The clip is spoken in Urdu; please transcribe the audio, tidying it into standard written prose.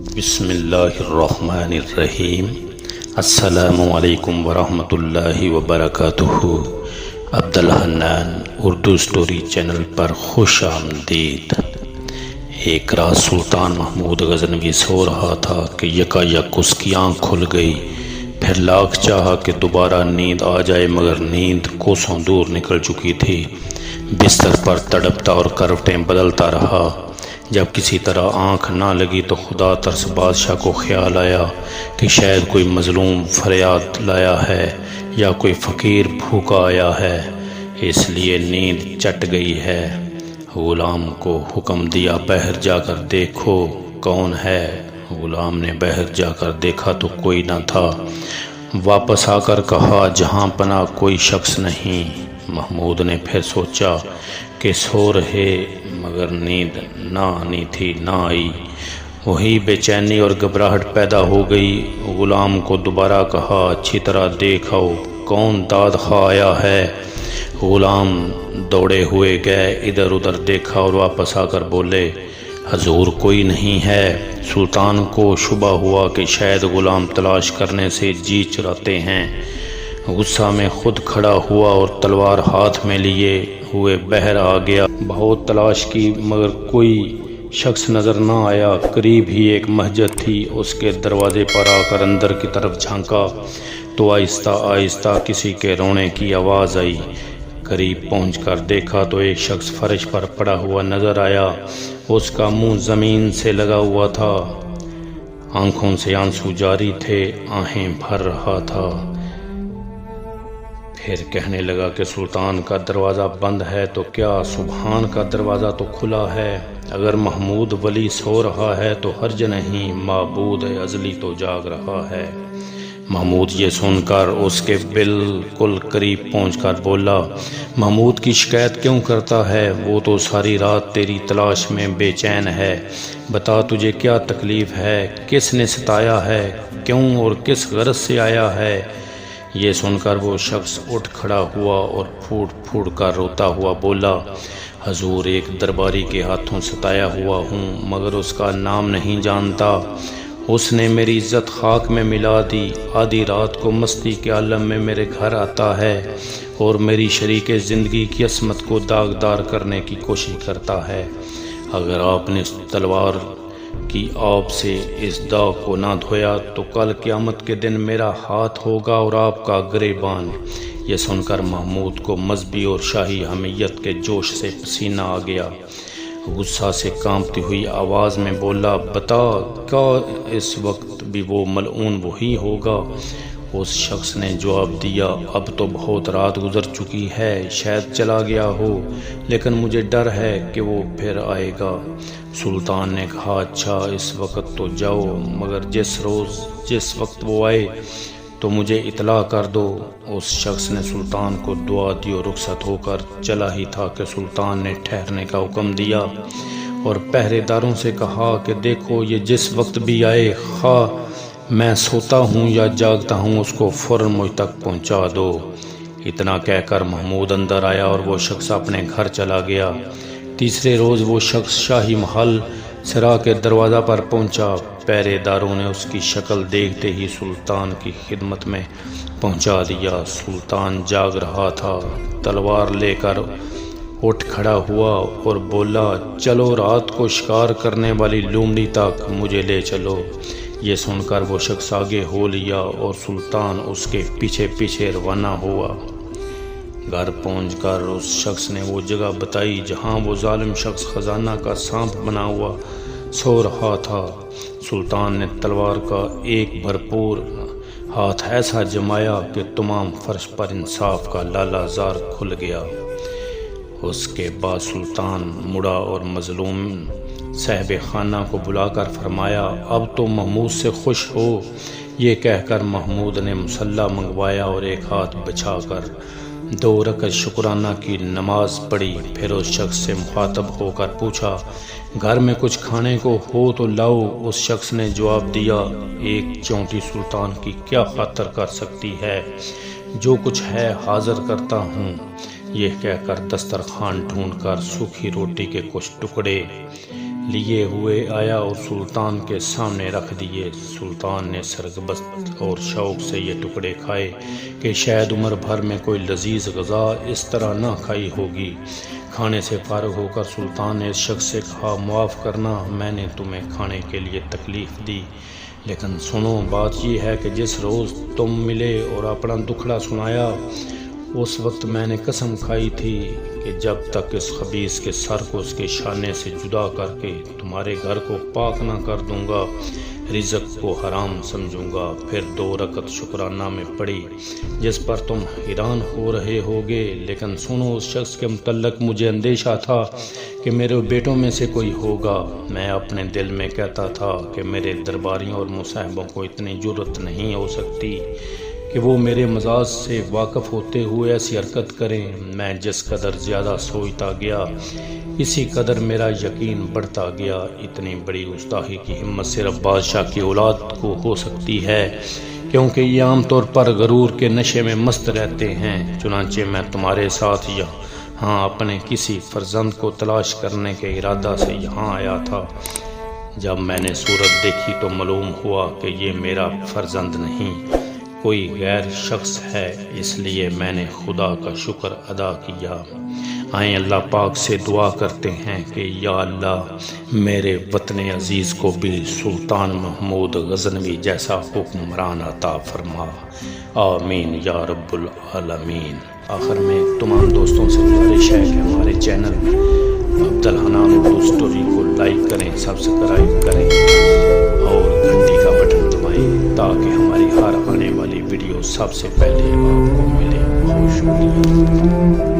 بسم اللہ الرحمن الرحیم۔ السلام علیکم ورحمۃ اللہ وبرکاتہ۔ عبدالحنان اردو سٹوری چینل پر خوش آمدید۔ ایک رات سلطان محمود غزنوی سو رہا تھا کہ یکایک اس کی آنکھ کھل گئی۔ پھر لاکھ چاہا کہ دوبارہ نیند آ جائے، مگر نیند کوسوں دور نکل چکی تھی۔ بستر پر تڑپتا اور کروٹیں بدلتا رہا۔ جب کسی طرح آنکھ نہ لگی تو خدا ترس بادشاہ کو خیال آیا کہ شاید کوئی مظلوم فریاد لایا ہے یا کوئی فقیر بھوکا آیا ہے، اس لیے نیند چٹ گئی ہے۔ غلام کو حکم دیا، باہر جا کر دیکھو کون ہے۔ غلام نے باہر جا کر دیکھا تو کوئی نہ تھا۔ واپس آ کر کہا، جہاں پناہ کوئی شخص نہیں۔ محمود نے پھر سوچا کہ سو رہے مگر نیند نہ آنی تھی، نہ آئی۔ وہی بے چینی اور گھبراہٹ پیدا ہو گئی۔ غلام کو دوبارہ کہا، اچھی طرح دیکھو کون داد خواہ آیا ہے۔ غلام دوڑے ہوئے گئے، ادھر ادھر دیکھا اور واپس آ کر بولے، حضور کوئی نہیں ہے۔ سلطان کو شبہ ہوا کہ شاید غلام تلاش کرنے سے جی چراتے ہیں۔ غصہ میں خود کھڑا ہوا اور تلوار ہاتھ میں لیے ہوئے باہر آ گیا۔ بہت تلاش کی مگر کوئی شخص نظر نہ آیا۔ قریب ہی ایک مسجد تھی، اس کے دروازے پر آ کر اندر کی طرف جھانکا تو آہستہ آہستہ کسی کے رونے کی آواز آئی۔ قریب پہنچ کر دیکھا تو ایک شخص فرش پر پڑا ہوا نظر آیا۔ اس کا منہ زمین سے لگا ہوا تھا، آنکھوں سے آنسو جاری تھے، آہیں بھر رہا تھا۔ پھر کہنے لگا کہ سلطان کا دروازہ بند ہے تو کیا سبحان کا دروازہ تو کھلا ہے؟ اگر محمود ولی سو رہا ہے تو حرج نہیں، معبود ازلی تو جاگ رہا ہے۔ محمود یہ سن کر اس کے بالکل قریب پہنچ کر بولا، محمود کی شکایت کیوں کرتا ہے؟ وہ تو ساری رات تیری تلاش میں بے چین ہے۔ بتا تجھے کیا تکلیف ہے؟ کس نے ستایا ہے؟ کیوں اور کس غرض سے آیا ہے؟ یہ سن کر وہ شخص اٹھ کھڑا ہوا اور پھوٹ پھوٹ کر روتا ہوا بولا، حضور ایک درباری کے ہاتھوں ستایا ہوا ہوں، مگر اس کا نام نہیں جانتا۔ اس نے میری عزت خاک میں ملا دی۔ آدھی رات کو مستی کے عالم میں میرے گھر آتا ہے اور میری شریک زندگی کی عصمت کو داغدار کرنے کی کوشش کرتا ہے۔ اگر آپ نے اس تلوار کی آب سے اس داغ کو نہ دھویا تو کل قیامت کے دن میرا ہاتھ ہوگا اور آپ کا گریبان۔ یہ سن کر محمود کو مذہبی اور شاہی حمیت کے جوش سے پسینہ آ گیا۔ غصہ سے کانپتی ہوئی آواز میں بولا، بتا کیا اس وقت بھی وہ ملعون وہی ہوگا؟ اس شخص نے جواب دیا، اب تو بہت رات گزر چکی ہے، شاید چلا گیا ہو، لیکن مجھے ڈر ہے کہ وہ پھر آئے گا۔ سلطان نے کہا، اچھا اس وقت تو جاؤ، مگر جس وقت وہ آئے تو مجھے اطلاع کر دو۔ اس شخص نے سلطان کو دعا دی اور رخصت ہو کر چلا ہی تھا کہ سلطان نے ٹھہرنے کا حکم دیا اور پہرے داروں سے کہا کہ دیکھو یہ جس وقت بھی آئے، خواہ میں سوتا ہوں یا جاگتا ہوں، اس کو فوراً مجھ تک پہنچا دو۔ اتنا کہہ کر محمود اندر آیا اور وہ شخص اپنے گھر چلا گیا۔ تیسرے روز وہ شخص شاہی محل سرا کے دروازہ پر پہنچا۔ پہرے داروں نے اس کی شکل دیکھتے ہی سلطان کی خدمت میں پہنچا دیا۔ سلطان جاگ رہا تھا، تلوار لے کر اٹھ کھڑا ہوا اور بولا، چلو رات کو شکار کرنے والی لومڑی تک مجھے لے چلو۔ یہ سن کر وہ شخص آگے ہو لیا اور سلطان اس کے پیچھے پیچھے روانہ ہوا۔ گھر پہنچ کر اس شخص نے وہ جگہ بتائی جہاں وہ ظالم شخص خزانہ کا سانپ بنا ہوا سو رہا تھا۔ سلطان نے تلوار کا ایک بھرپور ہاتھ ایسا جمایا کہ تمام فرش پر انصاف کا لالا زار کھل گیا۔ اس کے بعد سلطان مڑا اور مظلوم صاحب خانہ کو بلا کر فرمایا، اب تو محمود سے خوش ہو۔ یہ کہہ کر محمود نے مصلی منگوایا اور ایک ہاتھ بچھا کر 2 رکعت شکرانہ کی نماز پڑھی۔ پھر اس شخص سے مخاطب ہو کر پوچھا، گھر میں کچھ کھانے کو ہو تو لاؤ۔ اس شخص نے جواب دیا، ایک چونٹی سلطان کی کیا خاطر کر سکتی ہے، جو کچھ ہے حاضر کرتا ہوں۔ یہ کہہ کر دسترخوان ڈھونڈ کر سوکھی روٹی کے کچھ ٹکڑے لیے ہوئے آیا اور سلطان کے سامنے رکھ دیے۔ سلطان نے سرگبست اور شوق سے یہ ٹکڑے کھائے کہ شاید عمر بھر میں کوئی لذیذ غذا اس طرح نہ کھائی ہوگی۔ کھانے سے فارغ ہو کر سلطان نے اس شخص سے کہا، معاف کرنا، میں نے تمہیں کھانے کے لیے تکلیف دی، لیکن سنو، بات یہ ہے کہ جس روز تم ملے اور اپنا دکھڑا سنایا، اس وقت میں نے قسم کھائی تھی کہ جب تک اس خبیث کے سر کو اس کے شانے سے جدا کر کے تمہارے گھر کو پاک نہ کر دوں گا، رزق کو حرام سمجھوں گا۔ پھر 2 رکعت شکرانہ میں پڑھی جس پر تم حیران ہو رہے ہوگے، لیکن سنو، اس شخص کے متعلق مجھے اندیشہ تھا کہ میرے بیٹوں میں سے کوئی ہوگا۔ میں اپنے دل میں کہتا تھا کہ میرے درباریوں اور مصاحبوں کو اتنی جرأت نہیں ہو سکتی کہ وہ میرے مزاج سے واقف ہوتے ہوئے ایسی حرکت کریں۔ میں جس قدر زیادہ سوچتا گیا، اسی قدر میرا یقین بڑھتا گیا۔ اتنی بڑی گستاخی کی ہمت صرف بادشاہ کی اولاد کو ہو سکتی ہے، کیونکہ یہ عام طور پر غرور کے نشے میں مست رہتے ہیں۔ چنانچہ میں تمہارے ساتھ یہاں اپنے کسی فرزند کو تلاش کرنے کے ارادہ سے یہاں آیا تھا۔ جب میں نے صورت دیکھی تو معلوم ہوا کہ یہ میرا فرزند نہیں، کوئی غیر شخص ہے، اس لیے میں نے خدا کا شکر ادا کیا۔ آئیں اللہ پاک سے دعا کرتے ہیں کہ یا اللہ میرے وطن عزیز کو بھی سلطان محمود غزنوی جیسا حکمران عطا فرما، آمین یا رب العالمین۔ آخر میں تمام دوستوں سے گزارش ہے کہ ہمارے چینل عبدالحنان اردو اسٹوری کو لائک کریں، سبسکرائب کریں اور گھنٹی کا بٹن دبائیں تاکہ ہماری ہر آنے والی ویڈیو سب سے پہلے آپ کو ملے۔ بہت شکریہ۔